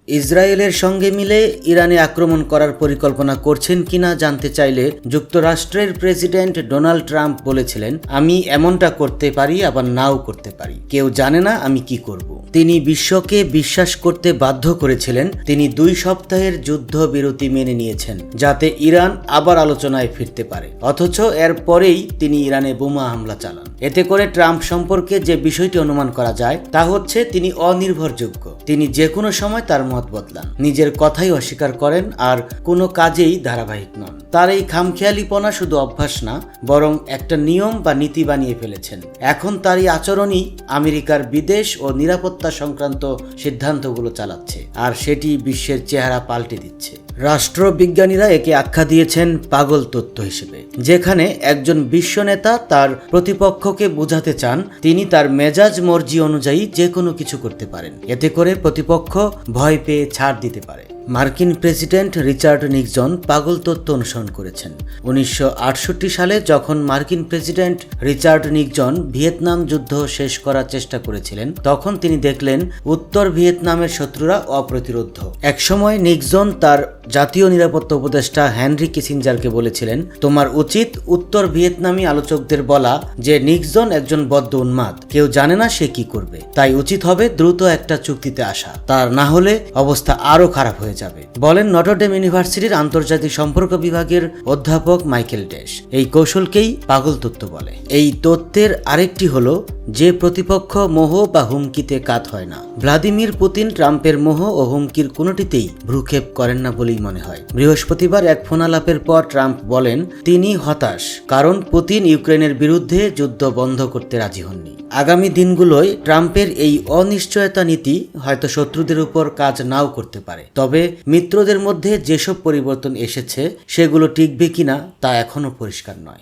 ইসরায়েলের সঙ্গে মিলে ইরানে আক্রমণ করার পরিকল্পনা করছেন কিনা জানতে চাইলে যুক্তরাষ্ট্রের প্রেসিডেন্ট ডোনাল্ড ট্রাম্প বলেছিলেন, আমি এমনটা করতে পারি আবার নাও করতে পারি, কেউ জানে না আমি কি করব। তিনি বিশ্বকে বিশ্বাস করতে বাধ্য করেছিলেন তিনি 2 সপ্তাহের যুদ্ধবিরতি মেনে নিয়েছেন যাতে ইরান আবার আলোচনায় ফিরতে পারে, অথচ এর পরেই তিনি ইরানে বোমা হামলা চালান। এতে করে ট্রাম্প সম্পর্কে যে বিষয়টি অনুমান করা যায় তা হচ্ছে তিনি অনির্ভরযোগ্য। তিনি যে কোনো সময় তার মত বদলান, নিজের কথাই অস্বীকার করেন আর কোনো কাজেই ধারাবাহিক নন। তার এই খামখেয়ালিপনা শুধু অভ্যাস না, বরং একটা নিয়ম বা নীতি বানিয়ে ফেলেছেন। এখন তার এই আচরণই আমেরিকার বিদেশ ও নিরাপত্তা সংক্রান্ত সিদ্ধান্তগুলো চালাচ্ছে, আর সেটি বিশ্বের চেহারা পাল্টে দিচ্ছে। রাষ্ট্রবিজ্ঞানীরা একে আখ্যা দিয়েছেন পাগল তত্ত্ব হিসেবে, যেখানে একজন বিশ্ব নেতা তার প্রতিপক্ষকে বোঝাতে চান তিনি তার মেজাজ মর্জি অনুযায়ী যে কোনো কিছু করতে পারেন। এতে করে প্রতিপক্ষ ভয় পেয়ে ছাড় দিতে পারে। মার্কিন প্রেসিডেন্ট রিচার্ড নিক্সন পাগল তত্ত্ব অনুসরণ করেছেন। 1968 সালে যখন মার্কিন প্রেসিডেন্ট রিচার্ড নিক্সন ভিয়েতনাম যুদ্ধ শেষ করার চেষ্টা করেছিলেন, তখন তিনি দেখলেন উত্তর ভিয়েতনামের শত্রুরা অপ্রতিরোধ্য। একসময় নিক্সন তার জাতীয় নিরাপত্তা উপদেষ্টা হেনরি কিসিঞ্জারকে বলেছিলেন, তোমার উচিত উত্তর ভিয়েতনামী আলোচকদের বলা যে নিক্সন একজন বদ্ধ উন্মাদ, কেউ জানে না সে কি করবে, তাই উচিত হবে দ্রুত একটা চুক্তিতে আসা, তার না হলে অবস্থা আরো খারাপ হয়ে যাবে, বলেন নটরডেম ইউনিভার্সিটির আন্তর্জাতিক সম্পর্ক বিভাগের অধ্যাপক মাইকেল ডেশ। এই কৌশলকেই পাগল তত্ত্ব বলে। এই তত্ত্বের আরেকটি হলো যে প্রতিপক্ষ মোহ বা হুমকিতে কাত হয় না। ভ্লাদিমির পুতিন ট্রাম্পের মোহ ও হুমকির কোনোটিতেই ভ্রুক্ষেপ করেন না বলেই মনে হয়। বৃহস্পতিবার এক ফোনালাপের পর ট্রাম্প বলেন তিনি হতাশ, কারণ পুতিন ইউক্রেনের বিরুদ্ধে যুদ্ধ বন্ধ করতে রাজি হননি। আগামী দিনগুলোয় ট্রাম্পের এই অনিশ্চয়তা নীতি হয়তো শত্রুদের উপর কাজ নাও করতে পারে, তবে মিত্রদের মধ্যে যেসব পরিবর্তন এসেছে সেগুলো টিকবে কিনা তা এখনো পরিষ্কার নয়।